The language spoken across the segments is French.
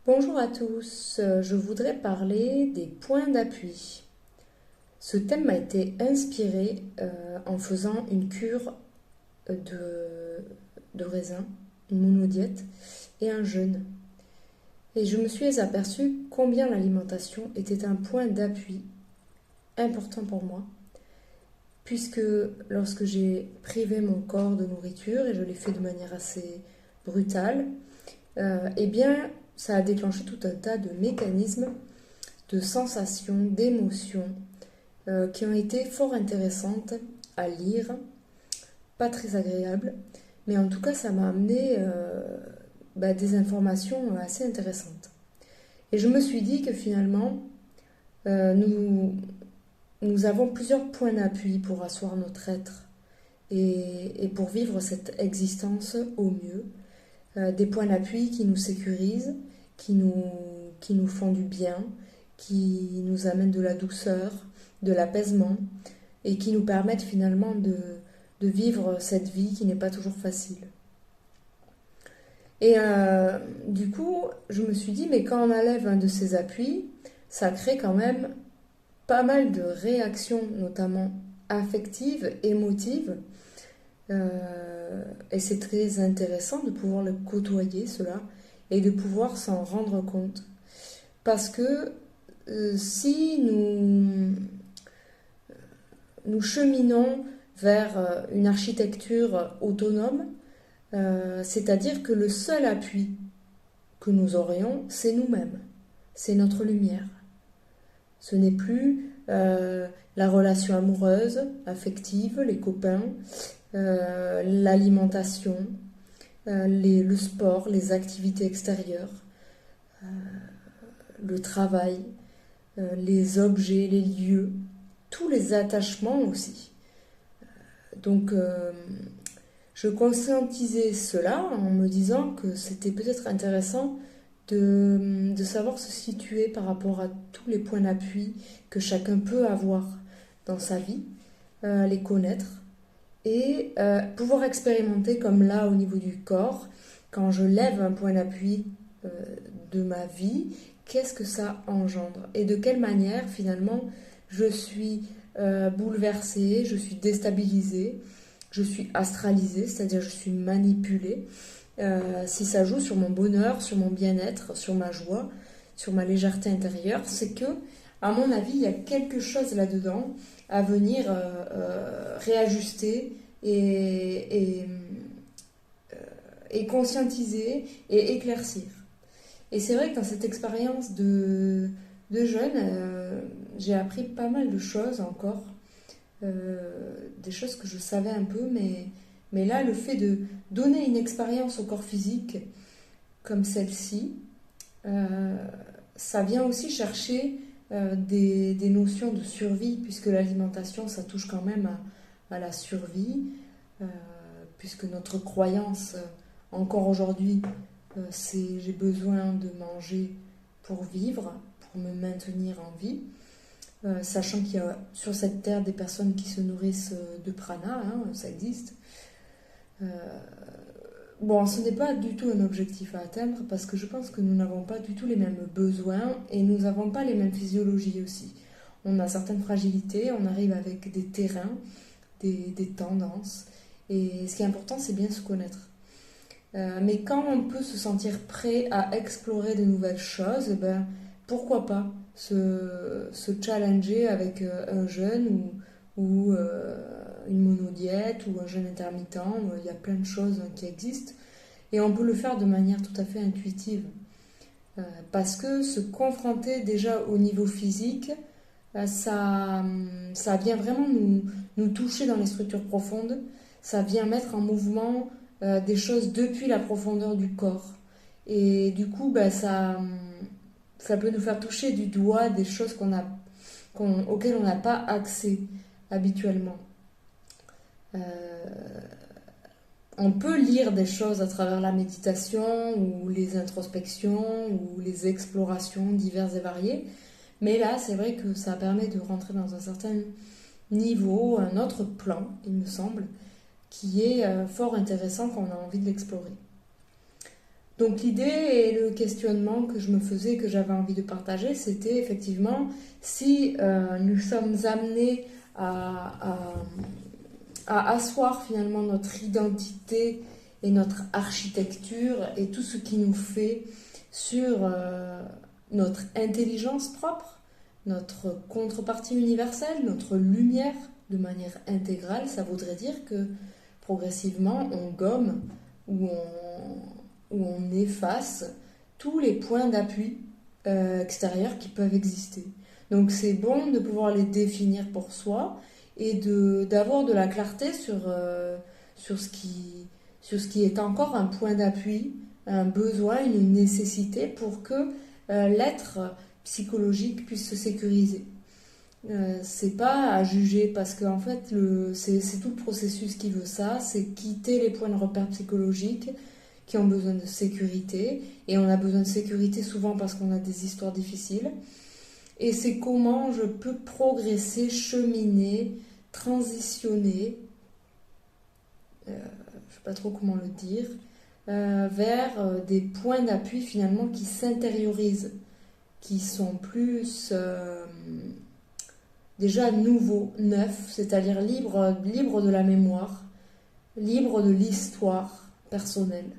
Bonjour à tous, je voudrais parler des points d'appui. Ce thème m'a été inspiré en faisant une cure de raisin, une monodiète et un jeûne. Et je me suis aperçue combien l'alimentation était un point d'appui important pour moi, puisque lorsque j'ai privé mon corps de nourriture, et je l'ai fait de manière assez brutale, eh bien, ça a déclenché tout un tas de mécanismes, de sensations, d'émotions qui ont été fort intéressantes à lire, pas très agréables, mais en tout cas ça m'a amené des informations assez intéressantes. Et je me suis dit que finalement, euh, nous, nous avons plusieurs points d'appui pour asseoir notre être et pour vivre cette existence au mieux. Des points d'appui qui nous sécurisent, qui nous, qui nous font du bien, qui nous amènent de la douceur, de l'apaisement et qui nous permettent finalement de vivre cette vie qui n'est pas toujours facile. Et du coup, je me suis dit, mais quand on enlève un de ces appuis, ça crée quand même pas mal de réactions, notamment affectives, émotives. Et c'est très intéressant de pouvoir le côtoyer, cela, et de pouvoir s'en rendre compte. Parce que si nous cheminons vers une architecture autonome, c'est-à-dire que le seul appui que nous aurions, c'est nous-mêmes, c'est notre lumière. Ce n'est plus la relation amoureuse, affective, les copains, l'alimentation, le sport, les activités extérieures, euh, le travail, les objets, les lieux, tous les attachements aussi. Donc, je conscientisais cela en me disant que c'était peut-être intéressant de savoir se situer par rapport à tous les points d'appui que chacun peut avoir dans sa vie, les connaître et pouvoir expérimenter comme là au niveau du corps, quand je lève un point d'appui euh, de ma vie, qu'est-ce que ça engendre et de quelle manière finalement je suis bouleversée, je suis déstabilisée, je suis astralisée, c'est-à-dire je suis manipulée. Si ça joue sur mon bonheur, sur mon bien-être, sur ma joie, sur ma légèreté intérieure, c'est que, à mon avis, il y a quelque chose là-dedans à venir réajuster et, et conscientiser et éclaircir. Et c'est vrai que dans cette expérience de jeûne, j'ai appris pas mal de choses encore, des choses que je savais un peu, mais là, le fait de donner une expérience au corps physique comme celle-ci, euh, ça vient aussi chercher des notions de survie, puisque l'alimentation, ça touche quand même à la survie, euh, puisque notre croyance, encore aujourd'hui, c'est j'ai besoin de manger pour vivre, pour me maintenir en vie. Sachant qu'il y a sur cette terre des personnes qui se nourrissent de prana, hein, ça existe. Euh, bon, ce n'est pas du tout un objectif à atteindre parce que je pense que nous n'avons pas du tout les mêmes besoins et nous n'avons pas les mêmes physiologies aussi. On a certaines fragilités, on arrive avec des terrains, des tendances et ce qui est important c'est bien se connaître. Mais quand on peut se sentir prêt à explorer de nouvelles choses, ben, pourquoi pas se challenger avec un jeûne ou une monodiète ou un jeûne intermittent. Il y a plein de choses qui existent. Et on peut le faire de manière tout à fait intuitive. Parce que se confronter déjà au niveau physique, ça vient vraiment nous toucher dans les structures profondes. Ça vient mettre en mouvement des choses depuis la profondeur du corps. Et du coup, ça peut nous faire toucher du doigt des choses auxquelles on n'a pas accès habituellement. Euh, on peut lire des choses à travers la méditation ou les introspections ou les explorations diverses et variées, mais là, c'est vrai que ça permet de rentrer dans un certain niveau, un autre plan, il me semble, qui est fort intéressant quand on a envie de l'explorer. Donc l'idée et le questionnement que je me faisais, que j'avais envie de partager, c'était effectivement si nous sommes amenés à asseoir finalement notre identité et notre architecture et tout ce qui nous fait sur notre intelligence propre, notre contrepartie universelle, notre lumière de manière intégrale, ça voudrait dire que progressivement on gomme ou on efface tous les points d'appui extérieurs qui peuvent exister. Donc c'est bon de pouvoir les définir pour soi et d'avoir de la clarté sur ce qui est encore un point d'appui, un besoin, une nécessité pour que l'être psychologique puisse se sécuriser. C'est pas à juger parce que en fait c'est tout le processus qui veut ça, c'est quitter les points de repère psychologiques qui ont besoin de sécurité, et on a besoin de sécurité souvent parce qu'on a des histoires difficiles, et c'est comment je peux progresser, cheminer, transitionner, je sais pas trop comment le dire, vers des points d'appui finalement qui s'intériorisent, qui sont plus déjà nouveaux, neufs, c'est-à-dire libres de la mémoire, libres de l'histoire personnelle,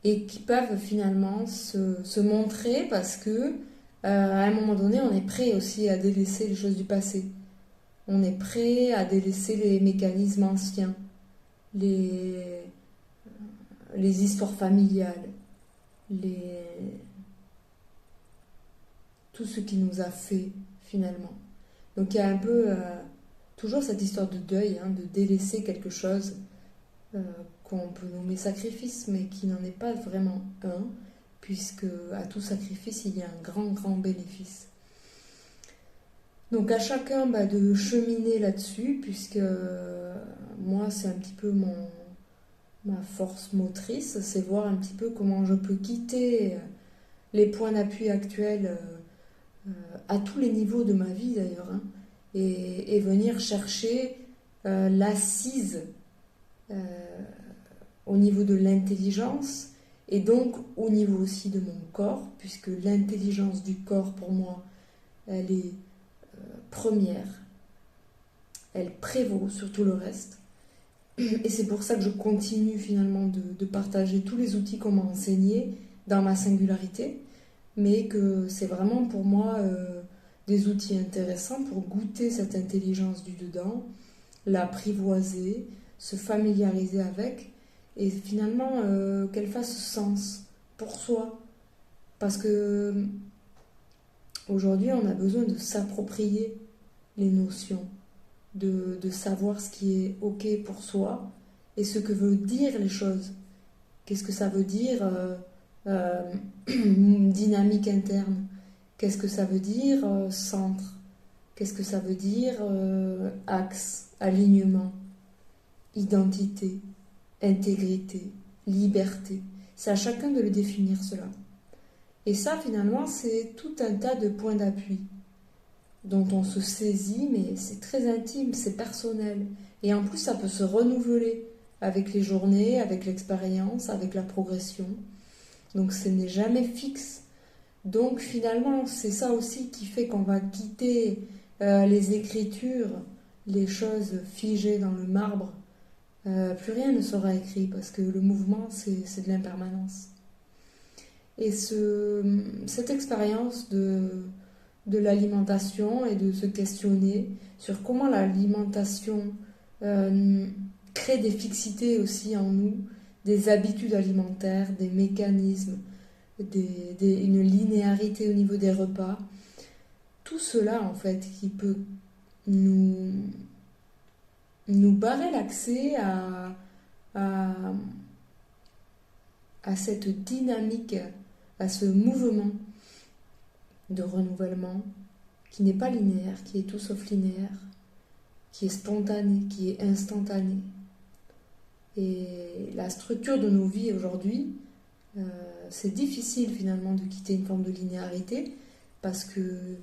et qui peuvent finalement se montrer parce que à un moment donné on est prêt aussi à délaisser les choses du passé, on est prêt à délaisser les mécanismes anciens, les histoires familiales, tout ce qui nous a fait finalement. Donc il y a un peu toujours cette histoire de deuil, de délaisser quelque chose qu'on peut nommer sacrifice, mais qui n'en est pas vraiment un, puisque à tout sacrifice, il y a un grand, grand bénéfice. Donc à chacun de cheminer là-dessus, puisque moi, c'est un petit peu ma force motrice, c'est voir un petit peu comment je peux quitter les points d'appui actuels à tous les niveaux de ma vie d'ailleurs, et venir chercher l'assise au niveau de l'intelligence, et donc au niveau aussi de mon corps, puisque l'intelligence du corps pour moi elle est première, elle prévaut sur tout le reste, et c'est pour ça que je continue finalement de partager tous les outils qu'on m'a enseignés dans ma singularité, mais que c'est vraiment pour moi des outils intéressants pour goûter cette intelligence du dedans, l'apprivoiser, se familiariser avec, et finalement qu'elle fasse sens pour soi. Parce que aujourd'hui, on a besoin de s'approprier les notions, de savoir ce qui est OK pour soi et ce que veut dire les choses. Qu'est-ce que ça veut dire dynamique interne? Qu'est-ce que ça veut dire centre? Qu'est-ce que ça veut dire axe, alignement, identité, intégrité, liberté? C'est à chacun de le définir cela. Et ça, finalement, c'est tout un tas de points d'appui dont on se saisit, mais c'est très intime, c'est personnel. Et en plus, ça peut se renouveler avec les journées, avec l'expérience, avec la progression. Donc, ce n'est jamais fixe. Donc, finalement, c'est ça aussi qui fait qu'on va quitter les écritures, les choses figées dans le marbre. Plus rien ne sera écrit parce que le mouvement, c'est de l'impermanence. Et cette expérience de l'alimentation et de se questionner sur comment l'alimentation crée des fixités aussi en nous, des habitudes alimentaires, des mécanismes, une linéarité au niveau des repas, tout cela en fait qui peut nous barrer l'accès à cette dynamique, à ce mouvement de renouvellement qui n'est pas linéaire, qui est tout sauf linéaire, qui est spontané, qui est instantané. Et la structure de nos vies aujourd'hui, c'est difficile finalement de quitter une forme de linéarité parce que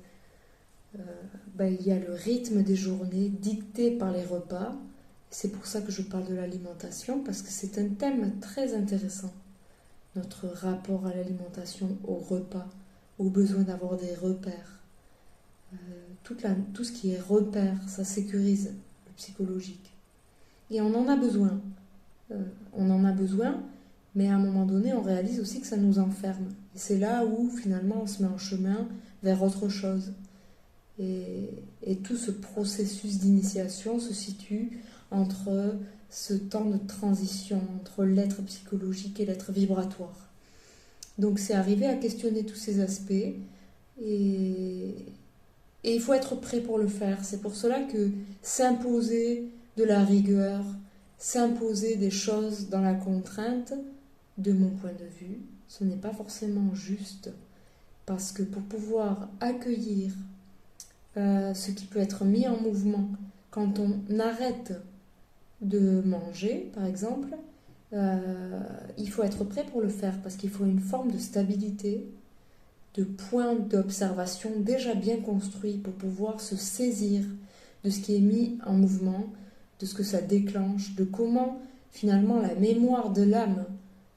il y a le rythme des journées dicté par les repas. C'est pour ça que je parle de l'alimentation, parce que c'est un thème très intéressant. notre rapport à l'alimentation, au repas, au besoin d'avoir des repères. Tout ce qui est repère, ça sécurise le psychologique. Et on en a besoin. On en a besoin, mais à un moment donné, on réalise aussi que ça nous enferme. Et c'est là où, finalement, on se met en chemin vers autre chose. Et tout ce processus d'initiation se situe entre ce temps de transition, entre l'être psychologique et l'être vibratoire. Donc c'est arriver à questionner tous ces aspects, et il faut être prêt pour le faire. C'est pour cela que s'imposer de la rigueur, s'imposer des choses dans la contrainte, de mon point de vue, ce n'est pas forcément juste. Parce que pour pouvoir accueillir ce qui peut être mis en mouvement quand on arrête de manger, par exemple, il faut être prêt pour le faire parce qu'il faut une forme de stabilité, de points d'observation déjà bien construits pour pouvoir se saisir de ce qui est mis en mouvement, de ce que ça déclenche, de comment finalement la mémoire de l'âme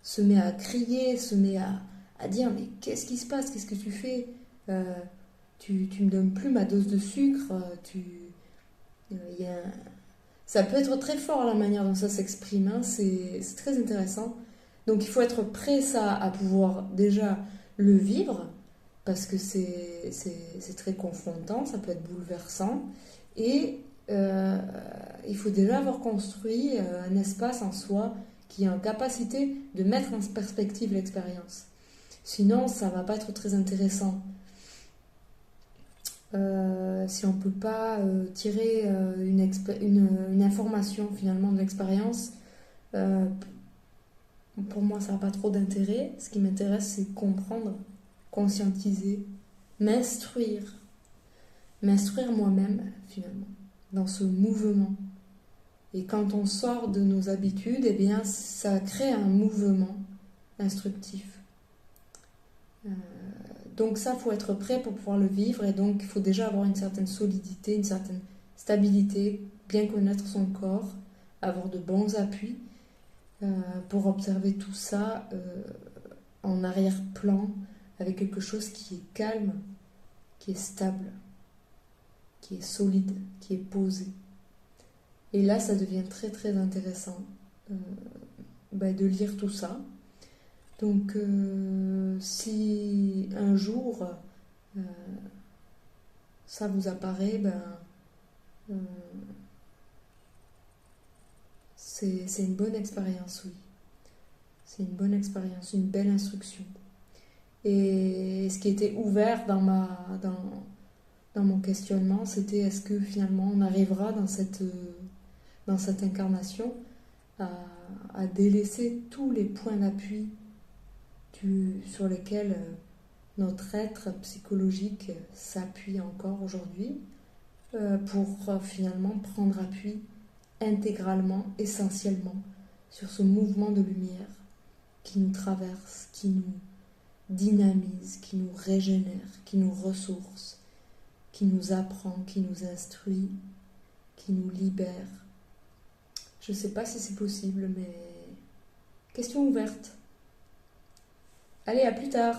se met à crier, se met à dire mais qu'est-ce qui se passe, qu'est-ce que tu fais, tu me donnes plus ma dose de sucre, ça peut être très fort la manière dont ça s'exprime, hein, c'est très intéressant. Donc il faut être prêt à pouvoir déjà le vivre, parce que c'est très confrontant, ça peut être bouleversant, et il faut déjà avoir construit un espace en soi qui a une capacité de mettre en perspective l'expérience. Sinon, ça ne va pas être très intéressant. Si on ne peut pas tirer une information finalement de l'expérience, pour moi ça n'a pas trop d'intérêt. Ce qui m'intéresse, c'est comprendre, conscientiser, m'instruire moi-même finalement dans ce mouvement. Et quand on sort de nos habitudes, eh bien ça crée un mouvement instructif. Donc ça, il faut être prêt pour pouvoir le vivre, et donc il faut déjà avoir une certaine solidité, une certaine stabilité, bien connaître son corps, avoir de bons appuis pour observer tout ça en arrière-plan, avec quelque chose qui est calme, qui est stable, qui est solide, qui est posé. Et là, ça devient très très intéressant de lire tout ça. Donc, si un jour ça vous apparaît, c'est une bonne expérience, oui. C'est une bonne expérience, une belle instruction. Et ce qui était ouvert dans mon questionnement, c'était est-ce que finalement on arrivera dans cette incarnation à délaisser tous les points d'appui sur lesquels notre être psychologique s'appuie encore aujourd'hui, pour finalement prendre appui intégralement, essentiellement, sur ce mouvement de lumière qui nous traverse, qui nous dynamise, qui nous régénère, qui nous ressource, qui nous apprend, qui nous instruit, qui nous libère. Je ne sais pas si c'est possible, mais question ouverte. Allez, à plus tard!